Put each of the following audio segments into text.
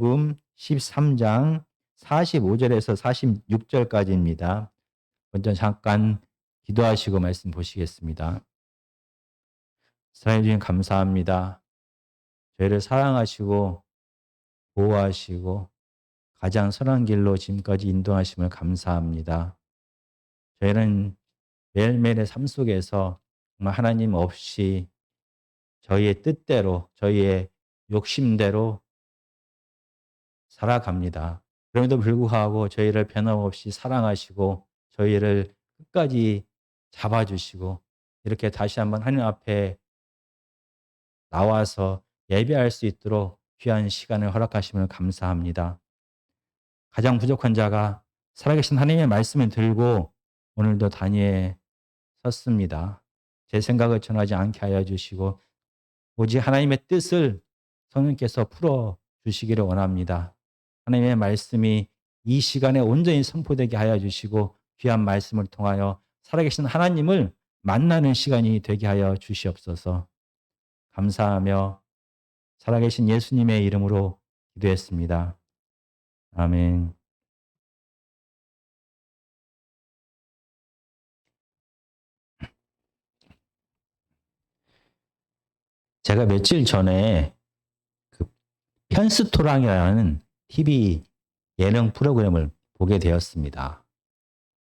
마태복음 13장 45절에서 46절까지입니다. 먼저 잠깐 기도하시고 말씀 보시겠습니다. 사랑해 주님 감사합니다. 저희를 사랑하시고 보호하시고 가장 선한 길로 지금까지 인도하심을 감사합니다. 저희는 매일매일의 삶 속에서 정말 하나님 없이 저희의 뜻대로 저희의 욕심대로 살아갑니다. 그럼에도 불구하고 저희를 변함없이 사랑하시고 저희를 끝까지 잡아주시고 이렇게 다시 한번 하나님 앞에 나와서 예배할 수 있도록 귀한 시간을 허락하심을 감사합니다. 가장 부족한 자가 살아계신 하나님의 말씀을 들고 오늘도 단위에 섰습니다. 제 생각을 전하지 않게 하여 주시고 오직 하나님의 뜻을 성령께서 풀어 주시기를 원합니다. 하나님의 말씀이 이 시간에 온전히 선포되게 하여 주시고 귀한 말씀을 통하여 살아계신 하나님을 만나는 시간이 되게 하여 주시옵소서. 감사하며 살아계신 예수님의 이름으로 기도했습니다. 아멘. 제가 며칠 전에 그 편스토랑이라는 TV 예능 프로그램을 보게 되었습니다.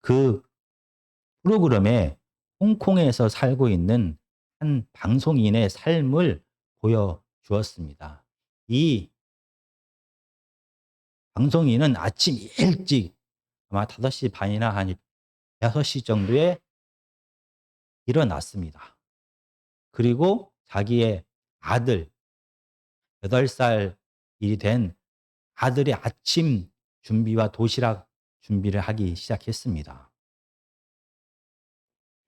그 프로그램에 홍콩에서 살고 있는 한 방송인의 삶을 보여주었습니다. 이 방송인은 아침 일찍 아마 5시 반이나 한 6시 정도에 일어났습니다. 그리고 자기의 아들, 8살이 된 아들의 아침 준비와 도시락 준비를 하기 시작했습니다.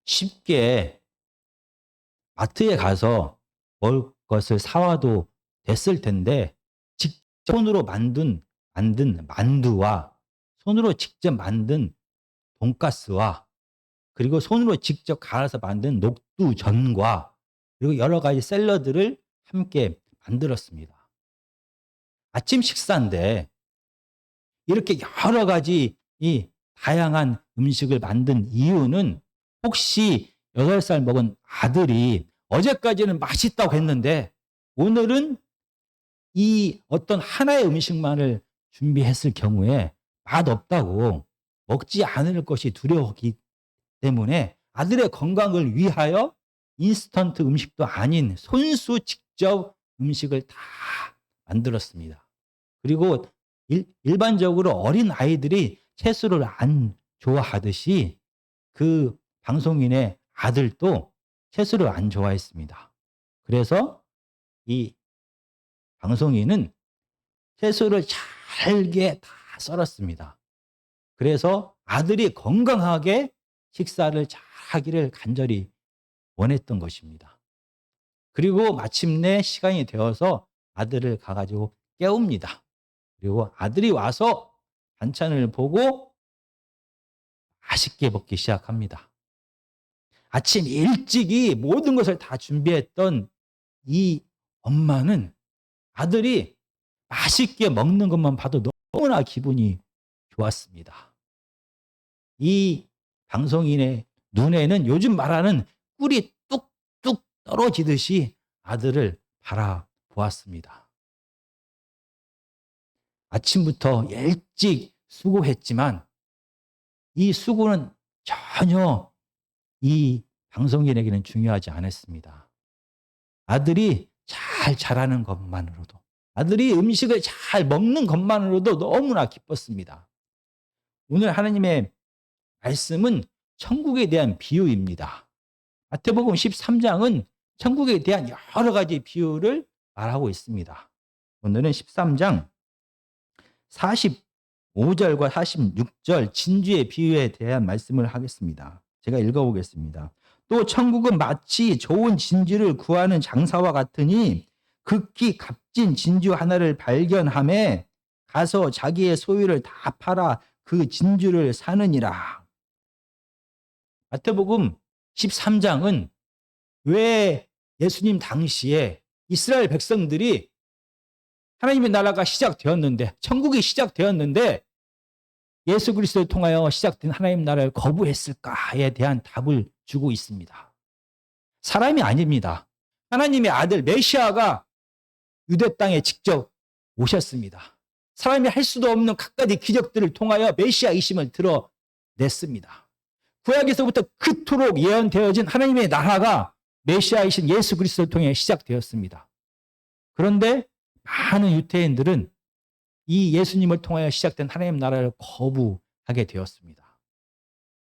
쉽게 마트에 가서 먹을 것을 사와도 됐을 텐데 직접 손으로 만든 만두와 손으로 직접 만든 돈가스와 그리고 손으로 직접 갈아서 만든 녹두전과 그리고 여러 가지 샐러드를 함께 만들었습니다. 아침 식사인데 이렇게 여러 가지 이 다양한 음식을 만든 이유는 혹시 8살 먹은 아들이 어제까지는 맛있다고 했는데 오늘은 이 어떤 하나의 음식만을 준비했을 경우에 맛없다고 먹지 않을 것이 두려웠기 때문에 아들의 건강을 위하여 인스턴트 음식도 아닌 손수 직접 음식을 다 만들었습니다. 그리고 일반적으로 어린 아이들이 채소를 안 좋아하듯이 그 방송인의 아들도 채소를 안 좋아했습니다. 그래서 이 방송인은 채소를 잘게 다 썰었습니다. 그래서 아들이 건강하게 식사를 잘 하기를 간절히 원했던 것입니다. 그리고 마침내 시간이 되어서 아들을 가가지고 깨웁니다. 그리고 아들이 와서 반찬을 보고 맛있게 먹기 시작합니다. 아침 일찍이 모든 것을 다 준비했던 이 엄마는 아들이 맛있게 먹는 것만 봐도 너무나 기분이 좋았습니다. 이 방송인의 눈에는 요즘 말하는 꿀이 뚝뚝 떨어지듯이 아들을 바라보았습니다. 아침부터 일찍 수고했지만 이 수고는 전혀 이 방송인에게는 중요하지 않았습니다. 아들이 잘 자라는 것만으로도, 아들이 음식을 잘 먹는 것만으로도 너무나 기뻤습니다. 오늘 하나님의 말씀은 천국에 대한 비유입니다. 마태복음 13장은 천국에 대한 여러 가지 비유를 말하고 있습니다. 오늘은 13장 45절과 46절 진주의 비유에 대한 말씀을 하겠습니다. 제가 읽어보겠습니다. 또 천국은 마치 좋은 진주를 구하는 장사와 같으니 극히 값진 진주 하나를 발견함에 가서 자기의 소유를 다 팔아 그 진주를 사느니라. 마태복음 13장은 왜 예수님 당시에 이스라엘 백성들이 하나님의 나라가 시작되었는데, 천국이 시작되었는데 예수 그리스도를 통하여 시작된 하나님 나라를 거부했을까에 대한 답을 주고 있습니다. 사람이 아닙니다. 하나님의 아들 메시아가 유대 땅에 직접 오셨습니다. 사람이 할 수도 없는 갖가지 기적들을 통하여 메시아이심을 드러냈습니다. 구약에서부터 그토록 예언되어진 하나님의 나라가 메시아이신 예수 그리스도를 통해 시작되었습니다. 그런데 많은 유대인들은 이 예수님을 통하여 시작된 하나님 나라를 거부하게 되었습니다.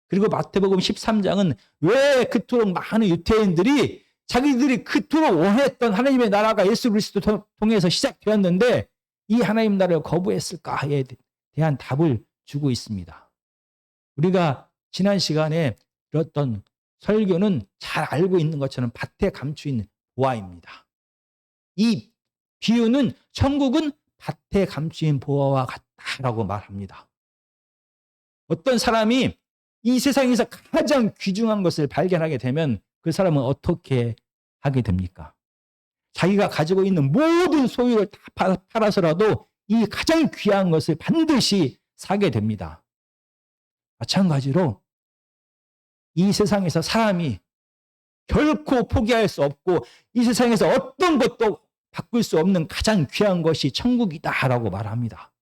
그리고 마태복음 13장은 왜 그토록 많은 유대인들이 자기들이 그토록 원했던 하나님의 나라가 예수 그리스도를 통해서 시작되었는데 이 하나님 나라를 거부했을까에 대한 답을 주고 있습니다. 우리가 지난 시간에 들었던 설교는 잘 알고 있는 것처럼 밭에 감추인 보화입니다. 이 비유는 천국은 밭에 감추인 보화와 같다라고 말합니다. 어떤 사람이 이 세상에서 가장 귀중한 것을 발견하게 되면 그 사람은 어떻게 하게 됩니까? 자기가 가지고 있는 모든 소유를 다 팔아서라도 이 가장 귀한 것을 반드시 사게 됩니다. 마찬가지로 이 세상에서 사람이 결코 포기할 수 없고 이 세상에서 어떤 것도 바꿀 수 없는 가장 귀한 것이 천국이다라고 말합니다.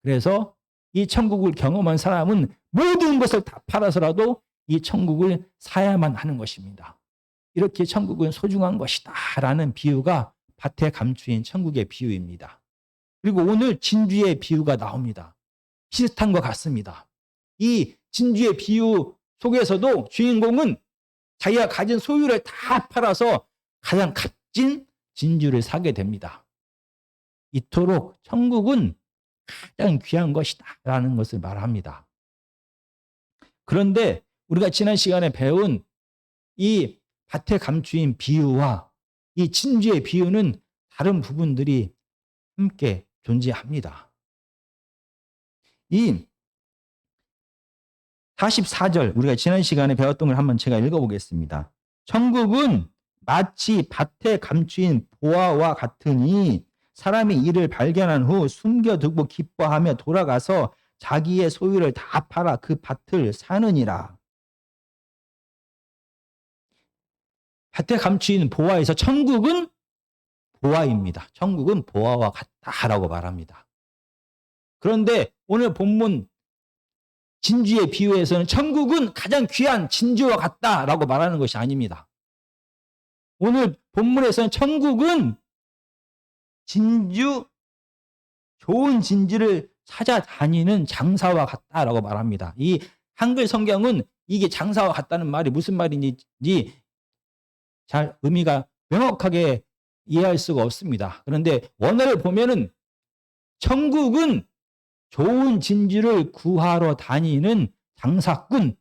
그래서 이 천국을 경험한 사람은 모든 것을 다 팔아서라도 이 천국을 사야만 하는 것입니다. 이렇게 천국은 소중한 것이다라는 비유가 밭에 감추인 천국의 비유입니다. 그리고 오늘 진주의 비유가 나옵니다. 비슷한 것 같습니다. 이 진주의 비유 속에서도 주인공은 자기가 가진 소유를 다 팔아서 가장 값진 진주를 사게 됩니다. 이토록 천국은 가장 귀한 것이다라는 것을 말합니다. 그런데 우리가 지난 시간에 배운 이 밭에 감추인 비유와 이 진주의 비유는 다른 부분들이 함께 존재합니다. 이 44절 우리가 지난 시간에 배웠던 걸 한번 제가 읽어보겠습니다. 천국은 마치 밭에 감추인 보화와 같으니 사람이 이를 발견한 후 숨겨두고 기뻐하며 돌아가서 자기의 소유를 다 팔아 그 밭을 사느니라. 밭에 감추인 보화에서 천국은 보화입니다. 천국은 보화와 같다라고 말합니다. 그런데 오늘 본문 진주의 비유에서는 천국은 가장 귀한 진주와 같다라고 말하는 것이 아닙니다. 오늘 본문에서는 천국은 진주, 좋은 진주를 찾아다니는 장사와 같다라고 말합니다. 이 한글 성경은 이게 장사와 같다는 말이 무슨 말인지 잘 의미가 명확하게 이해할 수가 없습니다. 그런데 원어를 보면은 천국은 좋은 진주를 구하러 다니는 장사꾼,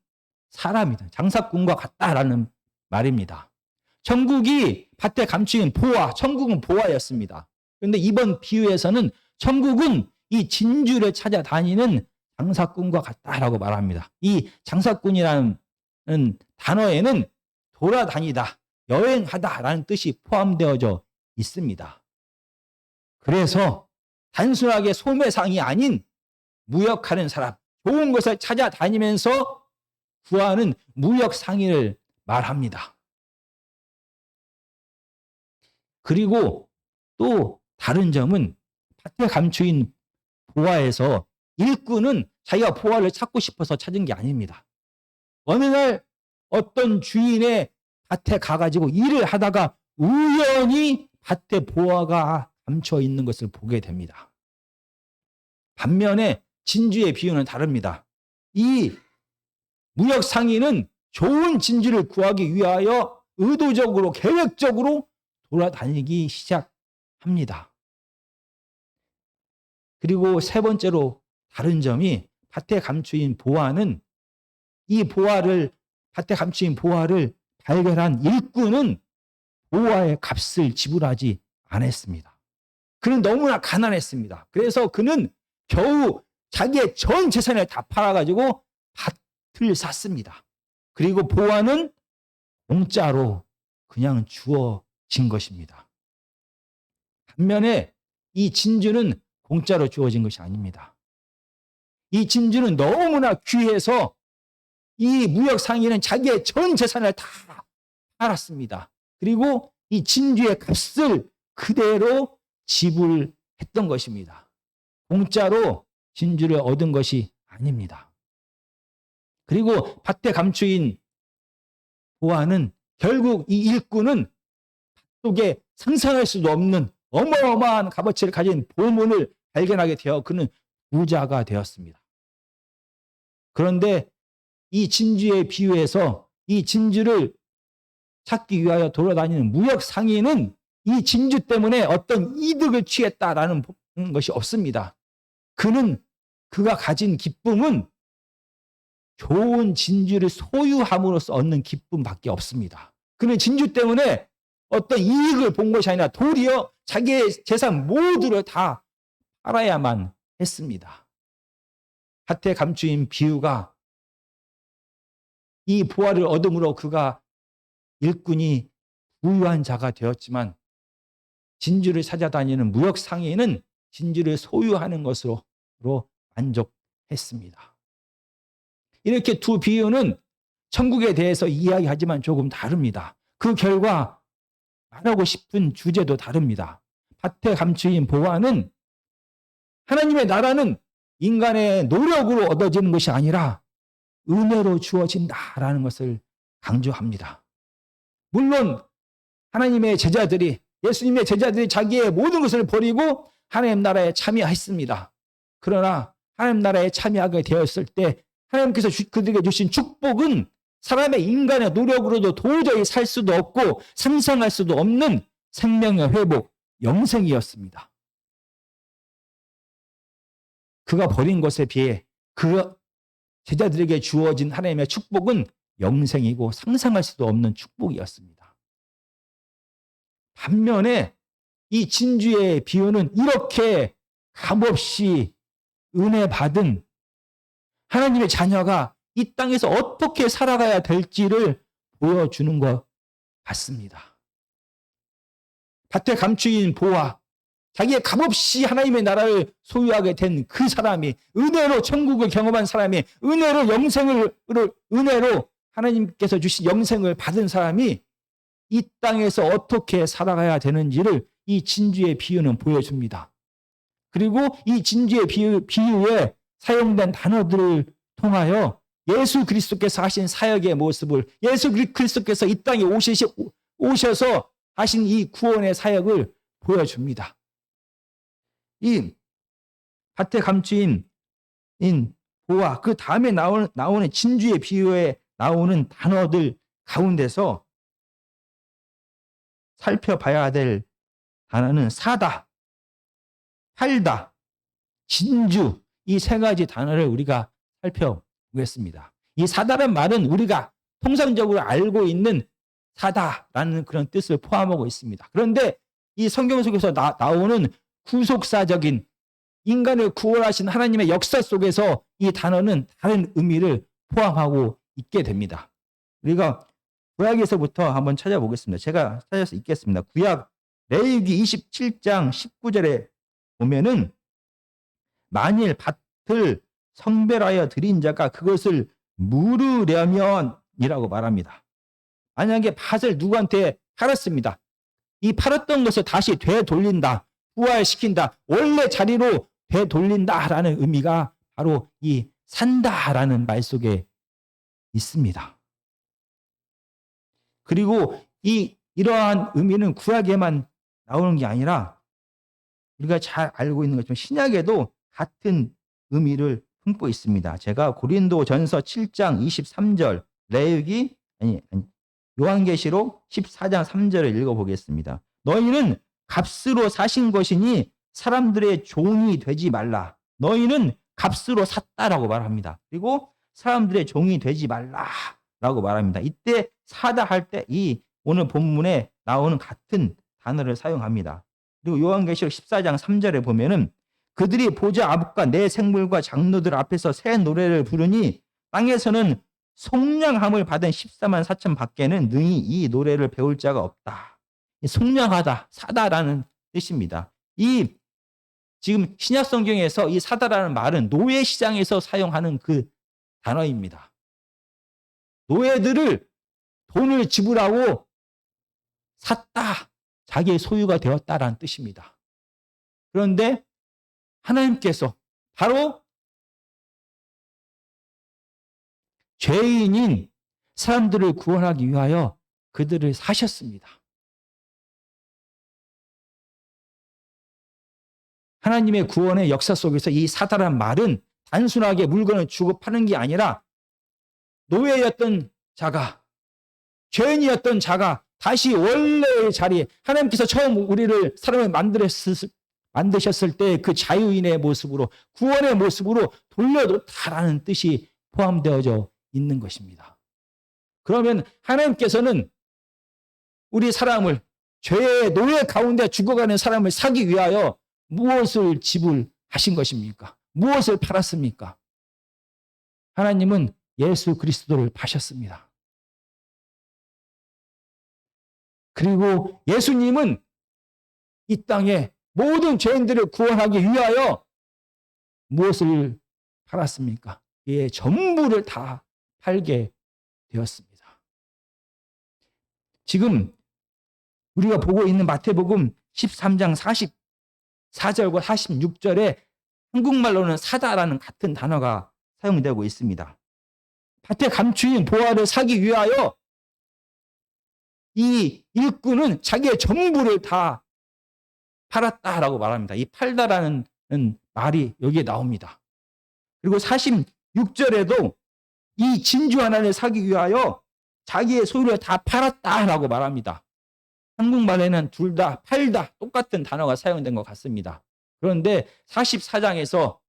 사람이다. 장사꾼과 같다라는 말입니다. 천국이 밭에 감추인 보화, 천국은 보화였습니다. 그런데 이번 비유에서는 천국은 이 진주를 찾아다니는 장사꾼과 같다라고 말합니다. 이 장사꾼이라는 단어에는 돌아다니다, 여행하다라는 뜻이 포함되어져 있습니다. 그래서 단순하게 소매상이 아닌 무역하는 사람, 좋은 것을 찾아다니면서 구하는 무역상인을 말합니다. 그리고 또 다른 점은 밭에 감추인 보화에서 일꾼은 자기가 보화를 찾고 싶어서 찾은 게 아닙니다. 어느 날 어떤 주인의 밭에 가가지고 일을 하다가 우연히 밭에 보화가 감춰 있는 것을 보게 됩니다. 반면에 진주의 비유는 다릅니다. 이 무역 상인은 좋은 진주를 구하기 위하여 의도적으로 계획적으로 돌아다니기 시작합니다. 그리고 세 번째로 다른 점이 밭에 감추인 보화는 이 밭에 감추인 보화를 발견한 일꾼은 보화의 값을 지불하지 않았습니다. 그는 너무나 가난했습니다. 그래서 그는 겨우 자기의 전 재산을 다 팔아가지고 밭을 샀습니다. 그리고 보화는 공짜로 그냥 주어진 것입니다. 반면에 이 진주는 공짜로 주어진 것이 아닙니다. 이 진주는 너무나 귀해서 이 무역 상인은 자기의 전 재산을 다 팔았습니다. 그리고 이 진주의 값을 그대로 지불했던 것입니다. 공짜로 진주를 얻은 것이 아닙니다. 그리고 밭의 감추인 보아는 결국 이 일꾼은 밭 속에 상상할 수도 없는 어마어마한 값어치를 가진 보물을 발견하게 되어 그는 부자가 되었습니다. 그런데 이 진주의 비유에서 이 진주를 찾기 위하여 돌아다니는 무역 상인은 이 진주 때문에 어떤 이득을 취했다라는 것이 없습니다. 그가 가진 기쁨은 좋은 진주를 소유함으로써 얻는 기쁨밖에 없습니다. 그는 진주 때문에 어떤 이익을 본 것이 아니라 도리어 자기의 재산 모두를 다 팔아야만 했습니다. 밭에 감추인 비유가 이 보화를 얻음으로 그가 일꾼이 부유한 자가 되었지만 진주를 찾아다니는 무역 상인은 진주를 소유하는 것으로 만족했습니다. 이렇게 두 비유는 천국에 대해서 이야기하지만 조금 다릅니다. 그 결과 말하고 싶은 주제도 다릅니다. 밭에 감추인 보화는 하나님의 나라는 인간의 노력으로 얻어지는 것이 아니라 은혜로 주어진다라는 것을 강조합니다. 물론 하나님의 제자들이 예수님의 제자들이 자기의 모든 것을 버리고 하나님 나라에 참여했습니다. 그러나 하나님 나라에 참여하게 되었을 때 하나님께서 그들에게 주신 축복은 사람의 인간의 노력으로도 도저히 살 수도 없고 상상할 수도 없는 생명의 회복, 영생이었습니다. 그가 버린 것에 비해 그 제자들에게 주어진 하나님의 축복은 영생이고 상상할 수도 없는 축복이었습니다. 반면에 이 진주의 비유는 이렇게 값없이 은혜 받은 하나님의 자녀가 이 땅에서 어떻게 살아가야 될지를 보여주는 것 같습니다. 밭에 감추인 보화, 자기의 값없이 하나님의 나라를 소유하게 된 그 사람이, 은혜로 천국을 경험한 사람이, 은혜로 하나님께서 주신 영생을 받은 사람이 이 땅에서 어떻게 살아가야 되는지를 이 진주의 비유는 보여줍니다. 그리고 이 진주의 비유에 사용된 단어들을 통하여 예수 그리스도께서 하신 사역의 모습을, 예수 그리스도께서 이 땅에 오셔서 하신 이 구원의 사역을 보여줍니다. 이 밭에 감추인 보화, 그 다음에 나오는 진주의 비유에 나오는 단어들 가운데서 살펴봐야 될 단어는 사다, 팔다, 진주, 이 세 가지 단어를 우리가 살펴보겠습니다. 이 사다라는 말은 우리가 통상적으로 알고 있는 사다라는 그런 뜻을 포함하고 있습니다. 그런데 이 성경 속에서 나오는 구속사적인 인간을 구원하신 하나님의 역사 속에서 이 단어는 다른 의미를 포함하고 있게 됩니다. 우리가 구약에서부터 한번 찾아보겠습니다. 제가 찾아서 읽겠습니다. 구약 레위기 27장 19절에 보면은 만일 밭을 성별하여 드린 자가 그것을 물으려면이라고 말합니다. 만약에 밭을 누구한테 팔았습니다. 이 팔았던 것을 다시 되돌린다, 부활시킨다, 원래 자리로 되돌린다라는 의미가 바로 이 산다라는 말 속에 있습니다. 그리고 이러한 의미는 구약에만 나오는 게 아니라 우리가 잘 알고 있는 것처럼 신약에도 같은 의미를 품고 있습니다. 제가 고린도전서 7장 23절, 요한계시록 14장 3절을 읽어보겠습니다. 너희는 값으로 사신 것이니 사람들의 종이 되지 말라. 너희는 값으로 샀다라고 말합니다. 그리고 사람들의 종이 되지 말라라고 말합니다. 이때 사다 할 때 이 오늘 본문에 나오는 같은 단어를 사용합니다. 그리고 요한계시록 14장 3절에 보면은 그들이 보좌 앞과 내 생물과 장로들 앞에서 새 노래를 부르니 땅에서는 속량함을 받은 14만 4천 밖에는 능히 이 노래를 배울 자가 없다. 속량하다, 사다라는 뜻입니다. 이 지금 신약 성경에서 이 사다라는 말은 노예 시장에서 사용하는 그 단어입니다. 노예들을 돈을 지불하고 샀다. 자기의 소유가 되었다라는 뜻입니다. 그런데 하나님께서 바로 죄인인 사람들을 구원하기 위하여 그들을 사셨습니다. 하나님의 구원의 역사 속에서 이 사다란 말은 단순하게 물건을 주고 파는 게 아니라 노예였던 자가, 죄인이었던 자가 다시 원래의 자리에, 하나님께서 처음 우리를 사람을 만드셨을 때 그 자유인의 모습으로, 구원의 모습으로 돌려놓다라는 뜻이 포함되어져 있는 것입니다. 그러면 하나님께서는 우리 사람을, 죄의 노예 가운데 죽어가는 사람을 사기 위하여 무엇을 지불하신 것입니까? 무엇을 팔았습니까? 하나님은 예수 그리스도를 파셨습니다. 그리고 예수님은 이 땅에 모든 죄인들을 구원하기 위하여 무엇을 팔았습니까? 예, 전부를 다 팔게 되었습니다. 지금 우리가 보고 있는 마태복음 13장 44절과 46절에 한국말로는 사다라는 같은 단어가 사용되고 있습니다. 밭에 감추인 보화를 사기 위하여 이 일꾼은 자기의 전부를 다 팔았다라고 말합니다. 이 팔다라는 말이 여기에 나옵니다. 그리고 46절에도 이 진주 하나를 사기 위하여 자기의 소유를 다 팔았다라고 말합니다. 한국말에는 둘 다 팔다 똑같은 단어가 사용된 것 같습니다. 그런데 44장에서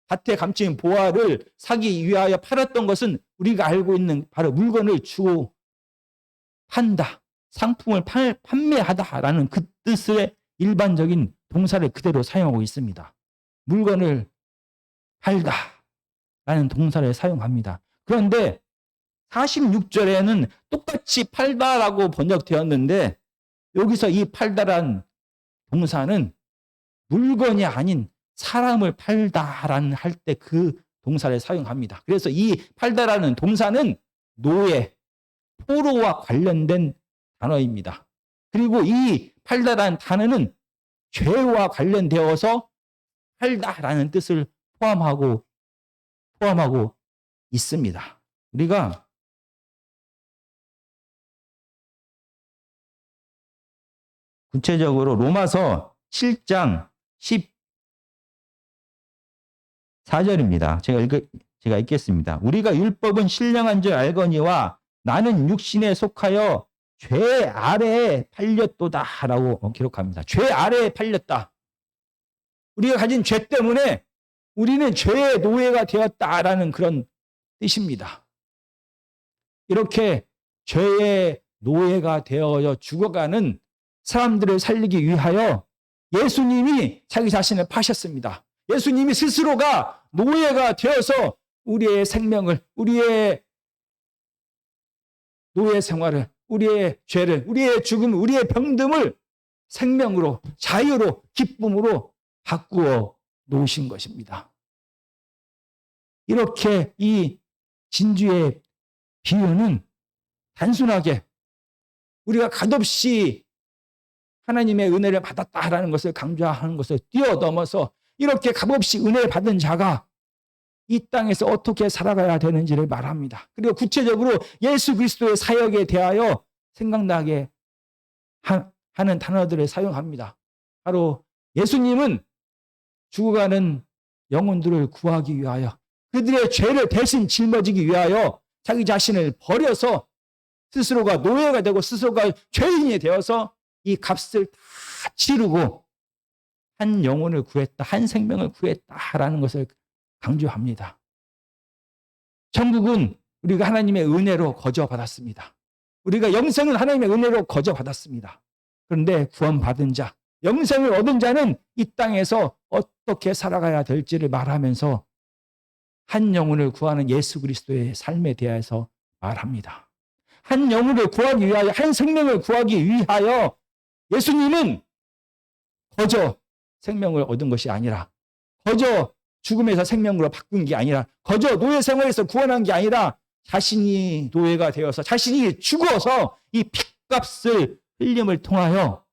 밭에 감추인 보화를 사기 위하여 팔았던 것은 우리가 알고 있는 바로 물건을 주고 판다, 상품을 판매하다라는 그 뜻의 일반적인 동사를 그대로 사용하고 있습니다. 물건을 팔다라는 동사를 사용합니다. 그런데 46절에는 똑같이 팔다라고 번역되었는데 여기서 이 팔다란 동사는 물건이 아닌 사람을 팔다라는 할 때 그 동사를 사용합니다. 그래서 이 팔다라는 동사는 노예, 포로와 관련된 단어입니다. 그리고 이 팔다라는 단어는 죄와 관련되어서 팔다라는 뜻을 포함하고 있습니다. 우리가 구체적으로 로마서 7장 14절입니다. 제가 읽겠습니다. 우리가 율법은 신령한 줄 알거니와 나는 육신에 속하여 죄 아래에 팔렸도다라고 기록합니다. 죄 아래에 팔렸다. 우리가 가진 죄 때문에 우리는 죄의 노예가 되었다라는 그런 뜻입니다. 이렇게 죄의 노예가 되어 죽어가는 사람들을 살리기 위하여 예수님이 자기 자신을 파셨습니다. 예수님이 스스로가 노예가 되어서 우리의 생명을, 우리의 노예 생활을, 우리의 죄를, 우리의 죽음을, 우리의 병듦을 생명으로, 자유로, 기쁨으로 바꾸어 놓으신 것입니다. 이렇게 이 진주의 비유는 단순하게 우리가 값없이 하나님의 은혜를 받았다라는 것을 강조하는 것을 뛰어넘어서 이렇게 값없이 은혜를 받은 자가 이 땅에서 어떻게 살아가야 되는지를 말합니다. 그리고 구체적으로 예수 그리스도의 사역에 대하여 생각나게 하는 단어들을 사용합니다. 바로 예수님은 죽어가는 영혼들을 구하기 위하여, 그들의 죄를 대신 짊어지기 위하여 자기 자신을 버려서 스스로가 노예가 되고 스스로가 죄인이 되어서 이 값을 다 치르고 한 영혼을 구했다, 한 생명을 구했다라는 것을 강조합니다. 천국은 우리가 하나님의 은혜로 거저받았습니다. 우리가 영생은 하나님의 은혜로 거저받았습니다. 그런데 구원받은 자, 영생을 얻은 자는 이 땅에서 어떻게 살아가야 될지를 말하면서 한 영혼을 구하는 예수 그리스도의 삶에 대해서 말합니다. 한 영혼을 구하기 위하여, 한 생명을 구하기 위하여 예수님은 거저 생명을 얻은 것이 아니라, 거저 죽음에서 생명으로 바꾼 게 아니라, 거저 노예 생활에서 구원한 게 아니라 자신이 노예가 되어서 자신이 죽어서 이 핏값을 흘림을 통하여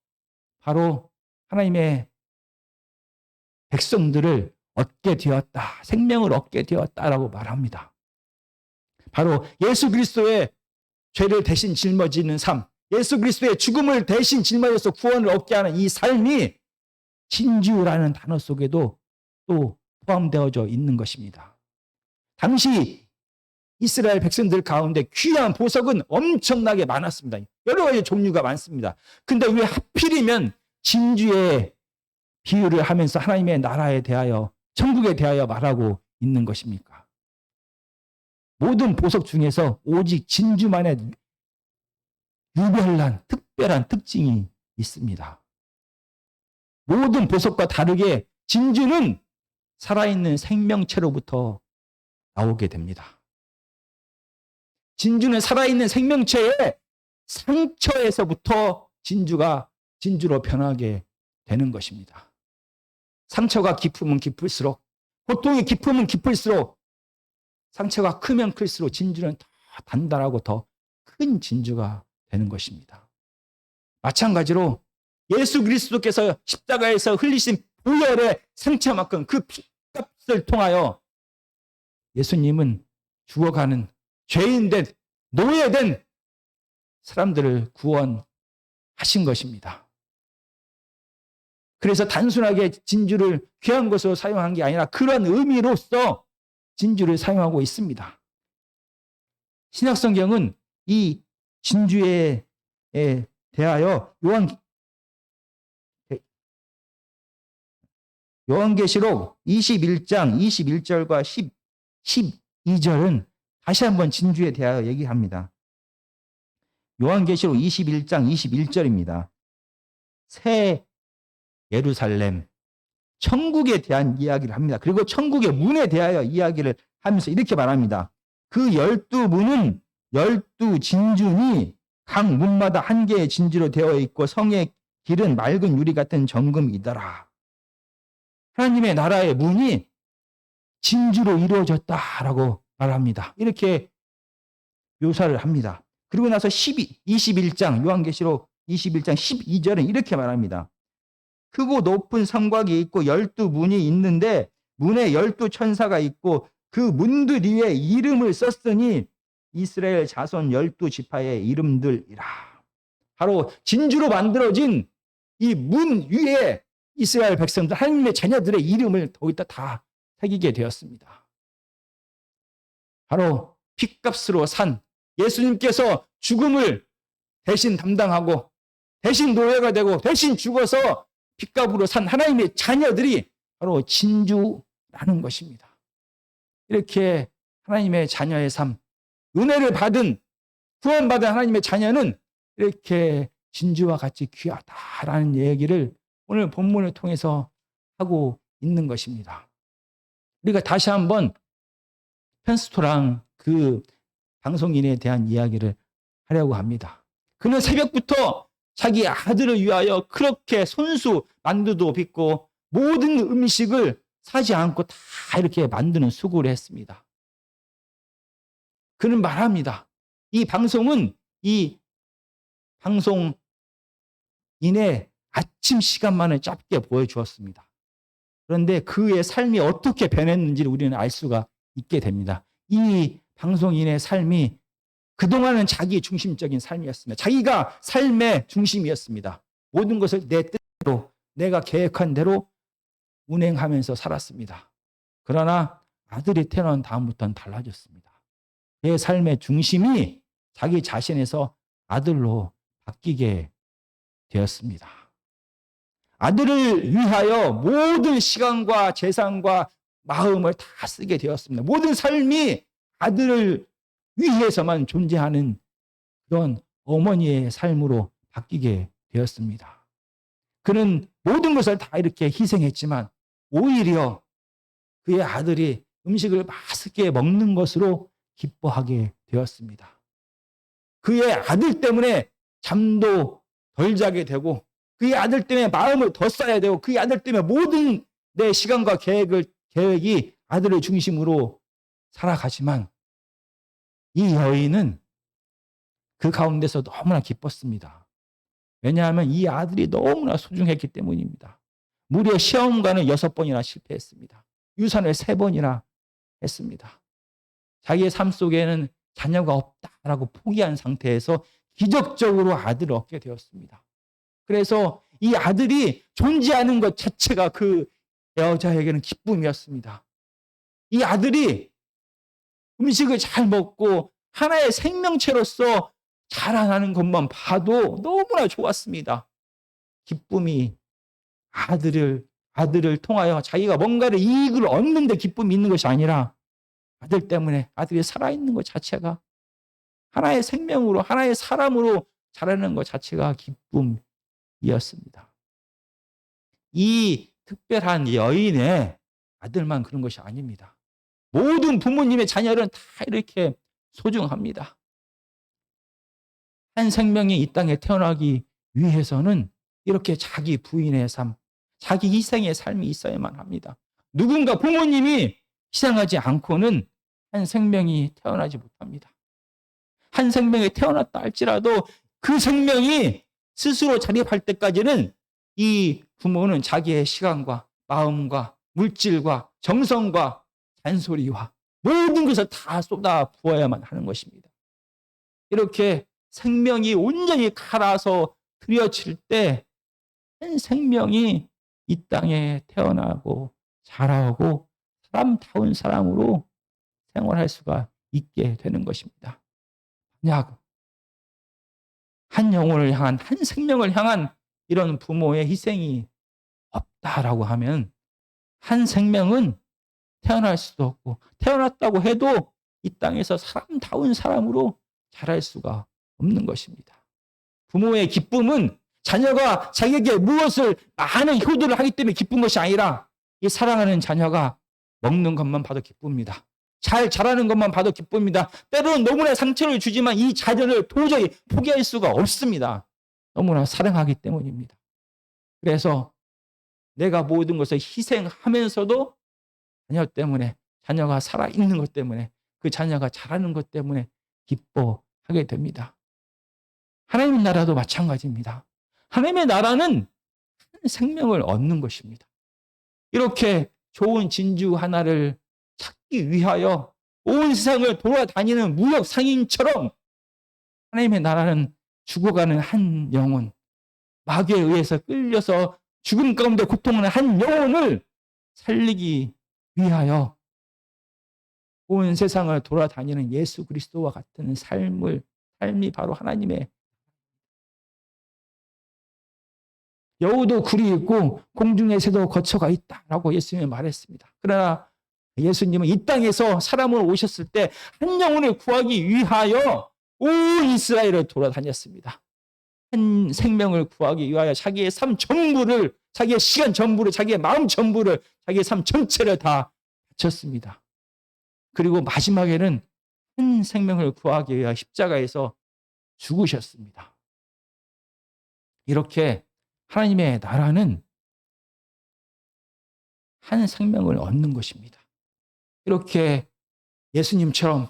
바로 하나님의 백성들을 얻게 되었다. 생명을 얻게 되었다라고 말합니다. 바로 예수 그리스도의 죄를 대신 짊어지는 삶, 예수 그리스도의 죽음을 대신 짊어져서 구원을 얻게 하는 이 삶이 진주라는 단어 속에도 또 포함되어져 있는 것입니다. 당시 이스라엘 백성들 가운데 귀한 보석은 엄청나게 많았습니다. 여러 가지 종류가 많습니다. 근데 왜 하필이면 진주의 비유를 하면서 하나님의 나라에 대하여, 천국에 대하여 말하고 있는 것입니까? 모든 보석 중에서 오직 진주만의 유별난 특별한 특징이 있습니다. 모든 보석과 다르게 진주는 살아있는 생명체로부터 나오게 됩니다. 진주는 살아있는 생명체의 상처에서부터 진주로 변하게 되는 것입니다. 상처가 깊으면 깊을수록, 고통이 깊으면 깊을수록, 상처가 크면 클수록 진주는 더 단단하고 더 큰 진주가 되는 것입니다. 마찬가지로 예수 그리스도께서 십자가에서 흘리신 보혈의 상처만큼 그 피값을 통하여 예수님은 죽어가는 죄인된, 노예된 사람들을 구원하신 것입니다. 그래서 단순하게 진주를 귀한 것으로 사용한 게 아니라 그런 의미로서 진주를 사용하고 있습니다. 신약성경은 이 진주에 대하여 요한계시록 21장 21절과 12절은 다시 한번 진주에 대하여 얘기합니다. 요한계시록 21장 21절입니다. 새 예루살렘, 천국에 대한 이야기를 합니다. 그리고 천국의 문에 대하여 이야기를 하면서 이렇게 말합니다. 그 12문은 12진주니 각 문마다 한 개의 진주로 되어 있고 성의 길은 맑은 유리 같은 정금이더라. 하나님의 나라의 문이 진주로 이루어졌다라고 말합니다. 이렇게 묘사를 합니다. 그리고 나서 21장, 요한계시록 21장 12절은 이렇게 말합니다. 크고 높은 성곽이 있고 12문이 있는데 문에 12천사가 있고 그 문들 위에 이름을 썼으니 이스라엘 자손 12지파의 이름들이라. 바로 진주로 만들어진 이 문 위에 이스라엘 백성들, 하나님의 자녀들의 이름을 거기다 다 새기게 되었습니다. 바로 핏값으로 산 예수님께서 죽음을 대신 담당하고 대신 노예가 되고 대신 죽어서 핏값으로 산 하나님의 자녀들이 바로 진주라는 것입니다. 이렇게 하나님의 자녀의 삶, 은혜를 받은, 구원받은 하나님의 자녀는 이렇게 진주와 같이 귀하다라는 얘기를 오늘 본문을 통해서 하고 있는 것입니다. 우리가 다시 한번 편스토랑 그 방송인에 대한 이야기를 하려고 합니다. 그는 새벽부터 자기 아들을 위하여 그렇게 손수 만두도 빚고 모든 음식을 사지 않고 다 이렇게 만드는 수고를 했습니다. 그는 말합니다. 이 방송은 이 방송인의 아침 시간만을 짧게 보여주었습니다. 그런데 그의 삶이 어떻게 변했는지를 우리는 알 수가 있게 됩니다. 이 방송인의 삶이 그동안은 자기 중심적인 삶이었습니다. 자기가 삶의 중심이었습니다. 모든 것을 내 뜻대로, 내가 계획한 대로 운행하면서 살았습니다. 그러나 아들이 태어난 다음부터는 달라졌습니다. 내 삶의 중심이 자기 자신에서 아들로 바뀌게 되었습니다. 아들을 위하여 모든 시간과 재산과 마음을 다 쓰게 되었습니다. 모든 삶이 아들을 위해서만 존재하는 그런 어머니의 삶으로 바뀌게 되었습니다. 그는 모든 것을 다 이렇게 희생했지만 오히려 그의 아들이 음식을 맛있게 먹는 것으로 기뻐하게 되었습니다. 그의 아들 때문에 잠도 덜 자게 되고 그의 아들 때문에 마음을 더 써야 되고 그의 아들 때문에 모든 내 시간과 계획이 아들을 중심으로 살아가지만 이 여인은 그 가운데서 너무나 기뻤습니다. 왜냐하면 이 아들이 너무나 소중했기 때문입니다. 무려 시험관을 6번이나 실패했습니다. 유산을 3번이나 했습니다. 자기의 삶 속에는 자녀가 없다라고 포기한 상태에서 기적적으로 아들을 얻게 되었습니다. 그래서 이 아들이 존재하는 것 자체가 그 여자에게는 기쁨이었습니다. 이 아들이 음식을 잘 먹고 하나의 생명체로서 자라나는 것만 봐도 너무나 좋았습니다. 기쁨이 아들을 통하여 자기가 뭔가를 이익을 얻는 데 기쁨이 있는 것이 아니라 아들 때문에 아들이 살아있는 것 자체가 하나의 생명으로 하나의 사람으로 자라는 것 자체가 기쁨이었습니다. 이 특별한 여인의 아들만 그런 것이 아닙니다. 모든 부모님의 자녀는 다 이렇게 소중합니다. 한 생명이 이 땅에 태어나기 위해서는 이렇게 자기 부인의 삶, 자기 희생의 삶이 있어야만 합니다. 누군가 부모님이 희생하지 않고는 한 생명이 태어나지 못합니다. 한 생명이 태어났다 할지라도 그 생명이 스스로 자립할 때까지는 이 부모는 자기의 시간과 마음과 물질과 정성과 잔소리와 모든 것을 다 쏟아 부어야만 하는 것입니다. 이렇게 생명이 온전히 갈아서 들여칠 때 한 생명이 이 땅에 태어나고 자라고 사람다운 사람으로 생활할 수가 있게 되는 것입니다. 만약 한 영혼을 향한 한 생명을 향한 이런 부모의 희생이 없다라고 하면 한 생명은 태어날 수도 없고 태어났다고 해도 이 땅에서 사람다운 사람으로 자랄 수가 없는 것입니다. 부모의 기쁨은 자녀가 자기에게 무엇을 많은 효도를 하기 때문에 기쁜 것이 아니라 이 사랑하는 자녀가 먹는 것만 봐도 기쁩니다. 잘 자라는 것만 봐도 기쁩니다. 때로는 너무나 상처를 주지만 이 자녀를 도저히 포기할 수가 없습니다. 너무나 사랑하기 때문입니다. 그래서 내가 모든 것을 희생하면서도 자녀 때문에, 자녀가 살아있는 것 때문에, 그 자녀가 자라는 것 때문에 기뻐하게 됩니다. 하나님의 나라도 마찬가지입니다. 하나님의 나라는 생명을 얻는 것입니다. 이렇게 좋은 진주 하나를 찾기 위하여 온 세상을 돌아다니는 무역 상인처럼 하나님의 나라는 죽어가는 한 영혼, 마귀에 의해서 끌려서 죽음 가운데 고통하는 한 영혼을 살리기 위하여 온 세상을 돌아다니는 예수 그리스도와 같은 삶이 바로 하나님의 여우도 굴이 있고 공중의 새도 거처가 있다라고 예수님이 말했습니다. 그러나 예수님은 이 땅에서 사람으로 오셨을 때 한 영혼을 구하기 위하여 온 이스라엘을 돌아다녔습니다. 한 생명을 구하기 위하여 자기의 삶 전부를, 자기의 시간 전부를, 자기의 마음 전부를, 자기의 삶 전체를 다 바쳤습니다. 그리고 마지막에는 한 생명을 구하기 위하여 십자가에서 죽으셨습니다. 이렇게 하나님의 나라는 한 생명을 얻는 것입니다. 이렇게 예수님처럼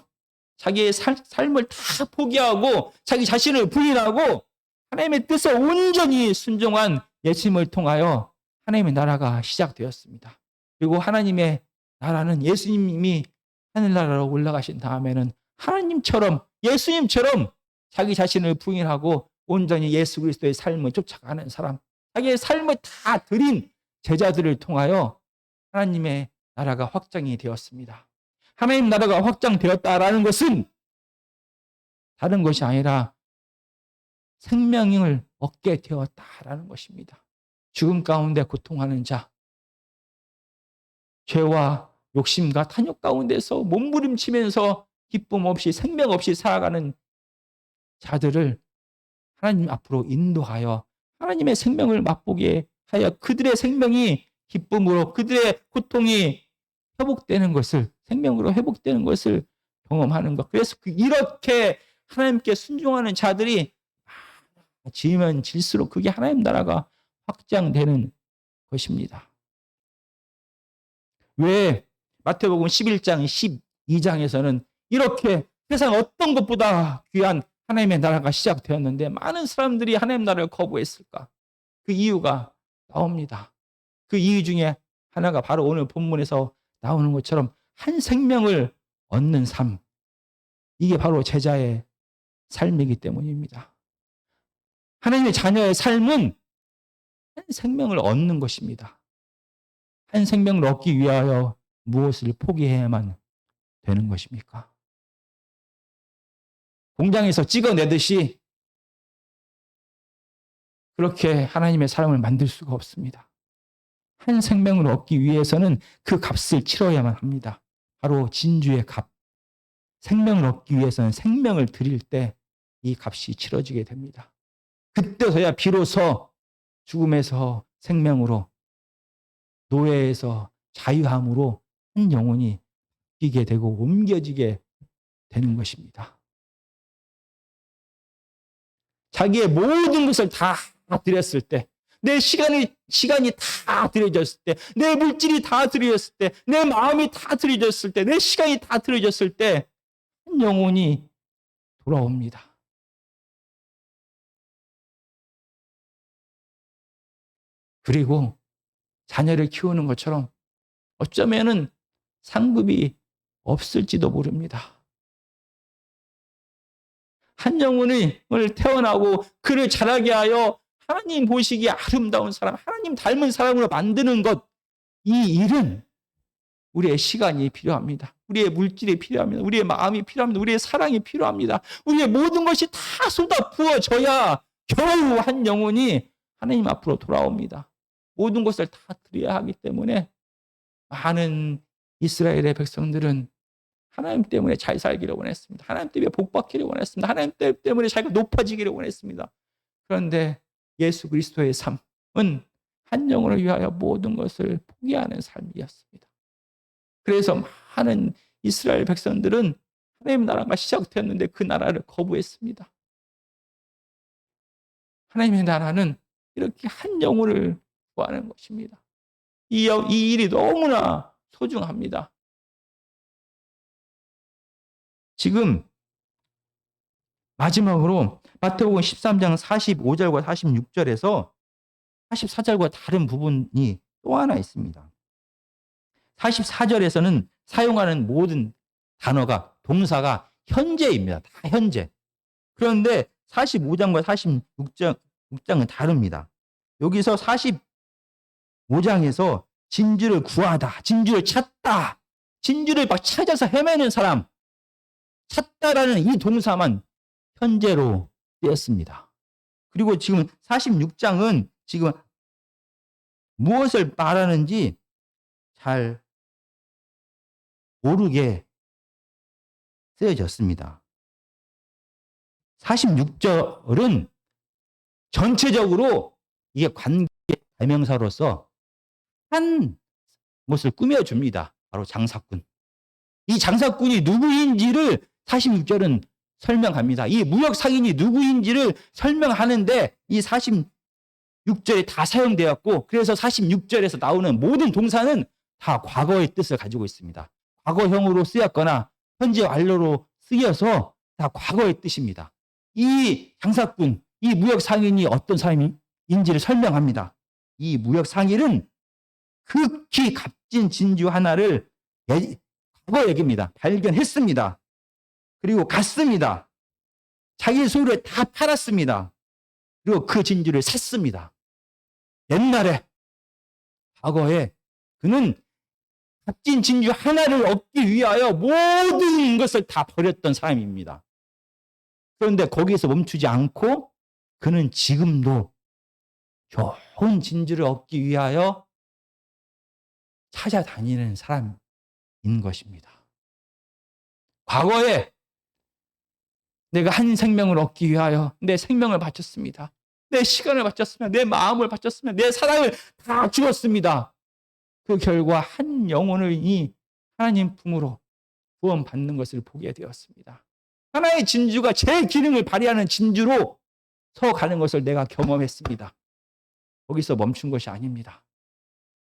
자기의 삶을 다 포기하고 자기 자신을 부인하고 하나님의 뜻에 온전히 순종한 예수님을 통하여 하나님의 나라가 시작되었습니다. 그리고 하나님의 나라는 예수님이 하늘나라로 올라가신 다음에는 하나님처럼, 예수님처럼 자기 자신을 부인하고 온전히 예수 그리스도의 삶을 쫓아가는 사람, 자기의 삶을 다 드린 제자들을 통하여 하나님의 나라가 확장이 되었습니다. 하나님 나라가 확장되었다라는 것은 다른 것이 아니라 생명을 얻게 되었다라는 것입니다. 죽음 가운데 고통하는 자, 죄와 욕심과 탐욕 가운데서 몸부림치면서 기쁨 없이 생명 없이 살아가는 자들을 하나님 앞으로 인도하여 하나님의 생명을 맛보게 하여 그들의 생명이 기쁨으로, 그들의 고통이 회복되는 것을, 생명으로 회복되는 것을 경험하는 것. 그래서 이렇게 하나님께 순종하는 자들이 지으면 질수록 그게 하나님 나라가 확장되는 것입니다. 왜 마태복음 11장 12장에서는 이렇게 세상 어떤 것보다 귀한 하나님의 나라가 시작되었는데 많은 사람들이 하나님의 나라를 거부했을까? 그 이유가 나옵니다. 그 이유 중에 하나가 바로 오늘 본문에서 나오는 것처럼 한 생명을 얻는 삶. 이게 바로 제자의 삶이기 때문입니다. 하나님의 자녀의 삶은 한 생명을 얻는 것입니다. 한 생명을 얻기 위하여 무엇을 포기해야만 되는 것입니까? 공장에서 찍어내듯이 그렇게 하나님의 사람을 만들 수가 없습니다. 한 생명을 얻기 위해서는 그 값을 치러야만 합니다. 바로 진주의 값. 생명을 얻기 위해서는 생명을 드릴 때 이 값이 치러지게 됩니다. 그때서야 비로소 죽음에서 생명으로, 노예에서 자유함으로 한 영혼이 바뀌게 되고 옮겨지게 되는 것입니다. 자기의 모든 것을 다 드렸을 때, 내 시간이 다 드려졌을 때, 내 물질이 다 드려졌을 때, 내 마음이 다 드려졌을 때, 내 시간이 다 드려졌을 때, 한 영혼이 돌아옵니다. 그리고 자녀를 키우는 것처럼 어쩌면은 상급이 없을지도 모릅니다. 한 영혼을 태어나고 그를 자라게 하여 하나님 보시기에 아름다운 사람, 하나님 닮은 사람으로 만드는 것, 이 일은 우리의 시간이 필요합니다. 우리의 물질이 필요합니다. 우리의 마음이 필요합니다. 우리의 사랑이 필요합니다. 우리의 모든 것이 다 쏟아 부어져야 겨우 한 영혼이 하나님 앞으로 돌아옵니다. 모든 것을 다 드려야 하기 때문에 많은 이스라엘의 백성들은 하나님 때문에 잘 살기를 원했습니다. 하나님 때문에 복 받기를 원했습니다. 하나님 때문에 자기가 높아지기를 원했습니다. 그런데 예수 그리스도의 삶은 한 영혼을 위하여 모든 것을 포기하는 삶이었습니다. 그래서 많은 이스라엘 백성들은 하나님 나라가 시작되었는데 그 나라를 거부했습니다. 하나님의 나라는 이렇게 한 영혼을 구하는 것입니다. 이 일이 너무나 소중합니다. 지금 마지막으로 마태복음 13장 45절과 46절에서 44절과 다른 부분이 또 하나 있습니다. 44절에서는 사용하는 모든 단어가, 동사가 현재입니다. 다 현재. 그런데 45장과 46장은 다릅니다. 여기서 45장에서 진주를 구하다, 진주를 찾다, 진주를 막 찾아서 헤매는 사람, 찾다라는 이 동사만 현재로 쓰였습니다. 그리고 지금 46장은 지금 무엇을 말하는지 잘 모르게 쓰여졌습니다. 46절은 전체적으로 이게 관계 대명사로서 한 것을 꾸며줍니다. 바로 장사꾼. 이 장사꾼이 누구인지를 46절은 설명합니다. 이 무역 상인이 누구인지를 설명하는데 이 46절에 다 사용되었고, 그래서 46절에서 나오는 모든 동사는 다 과거의 뜻을 가지고 있습니다. 과거형으로 쓰였거나 현재 완료로 쓰여서 다 과거의 뜻입니다. 이 장사꾼, 이 무역 상인이 어떤 사람인지를 설명합니다. 이 무역 상인은 극히 값진 진주 하나를 과거 얘기입니다. 발견했습니다. 그리고 갔습니다. 자기 소유를 다 팔았습니다. 그리고 그 진주를 샀습니다. 옛날에, 과거에 그는 값진 진주 하나를 얻기 위하여 모든 것을 다 버렸던 사람입니다. 그런데 거기에서 멈추지 않고 그는 지금도 좋은 진주를 얻기 위하여 찾아다니는 사람인 것입니다. 과거에 내가 한 생명을 얻기 위하여 내 생명을 바쳤습니다. 내 시간을 바쳤습니다. 내 마음을 바쳤습니다. 내 사랑을 다 주었습니다. 그 결과 한 영혼이 하나님 품으로 구원받는 것을 보게 되었습니다. 하나의 진주가 제 기능을 발휘하는 진주로 서 가는 것을 내가 경험했습니다. 거기서 멈춘 것이 아닙니다.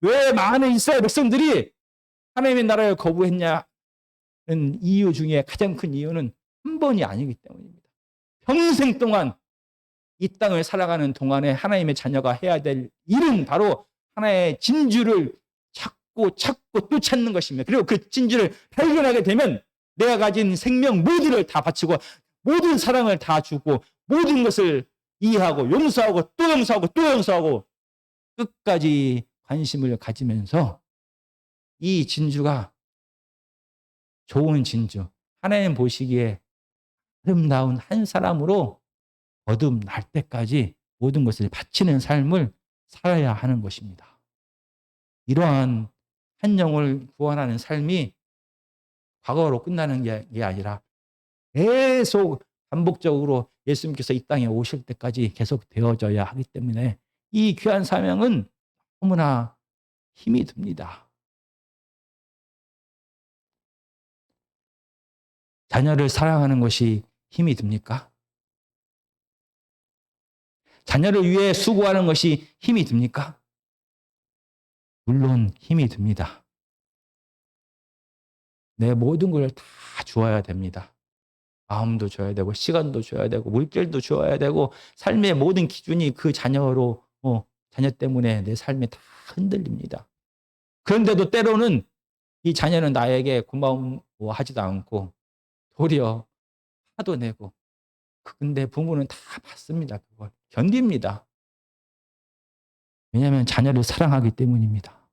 왜 많은 이스라엘 백성들이 하나님의 나라를 거부했냐는 이유 중에 가장 큰 이유는 한 번이 아니기 때문입니다. 평생 동안 이 땅을 살아가는 동안에 하나님의 자녀가 해야 될 일은 바로 하나의 진주를 찾고 또 찾는 것입니다. 그리고 그 진주를 발견하게 되면 내가 가진 생명 모두를 다 바치고 모든 사랑을 다 주고 모든 것을 이해하고 용서하고 또 용서하고 또 용서하고 끝까지 관심을 가지면서 이 진주가 좋은 진주, 하나님 보시기에 아름다운 한 사람으로 거듭날 때까지 모든 것을 바치는 삶을 살아야 하는 것입니다. 이러한 한 영을 구원하는 삶이 과거로 끝나는 게 아니라 계속 반복적으로 예수님께서 이 땅에 오실 때까지 계속 되어져야 하기 때문에 이 귀한 사명은 너무나 힘이 듭니다. 자녀를 사랑하는 것이 힘이 듭니까? 자녀를 위해 수고하는 것이 힘이 듭니까? 물론 힘이 듭니다. 내 모든 걸 다 주어야 됩니다. 마음도 줘야 되고 시간도 줘야 되고 물질도 줘야 되고 삶의 모든 기준이 그 자녀로 자녀 때문에 내 삶이 다 흔들립니다. 그런데도 때로는 이 자녀는 나에게 고마워하지도 않고 도리어 화도 내고 근데 부모는 다 받습니다. 그걸 견딥니다. 왜냐하면 자녀를 사랑하기 때문입니다.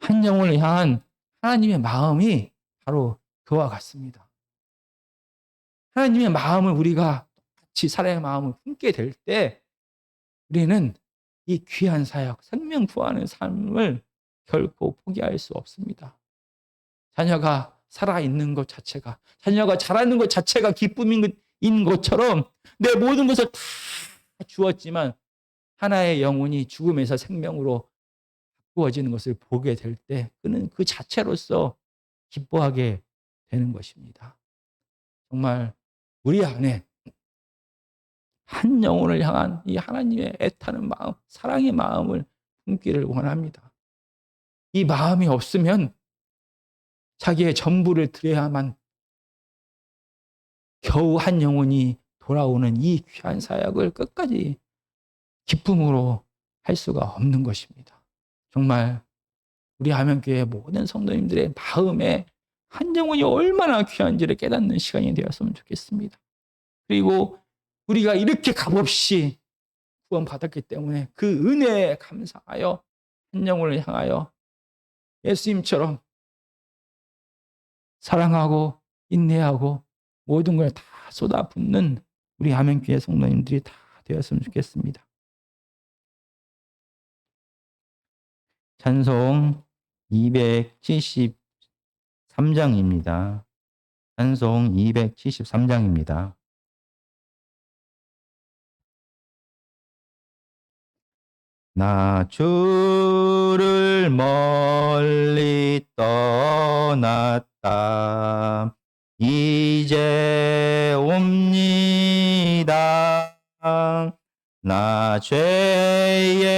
한 영혼을 향한 하나님의 마음이 바로 그와 같습니다. 하나님의 마음을 우리가 같이 사랑의 마음을 품게 될 때 우리는 이 귀한 사역, 생명 구하는 삶을 결코 포기할 수 없습니다. 자녀가 살아있는 것 자체가, 자녀가 자라는 것 자체가 기쁨인 것처럼 내 모든 것을 다 주었지만 하나의 영혼이 죽음에서 생명으로 바꾸어지는 것을 보게 될 때 그는 그 자체로서 기뻐하게 되는 것입니다. 정말 우리 안에 한 영혼을 향한 이 하나님의 애타는 마음, 사랑의 마음을 품기를 원합니다. 이 마음이 없으면 자기의 전부를 드려야만 겨우 한 영혼이 돌아오는 이 귀한 사역을 끝까지 기쁨으로 할 수가 없는 것입니다. 정말 우리 하면교회 모든 성도님들의 마음에 한 영혼이 얼마나 귀한지를 깨닫는 시간이 되었으면 좋겠습니다. 그리고 우리가 이렇게 값없이 구원받았기 때문에 그 은혜에 감사하여 한 영혼을 향하여 예수님처럼 사랑하고 인내하고 모든 걸 다 쏟아붓는 우리 하면교회 성도님들이 다 되었으면 좋겠습니다. 찬송 273장입니다. 찬송 273장입니다. 나 주를 멀리 떠났다. 이제 옵니다. 나 죄의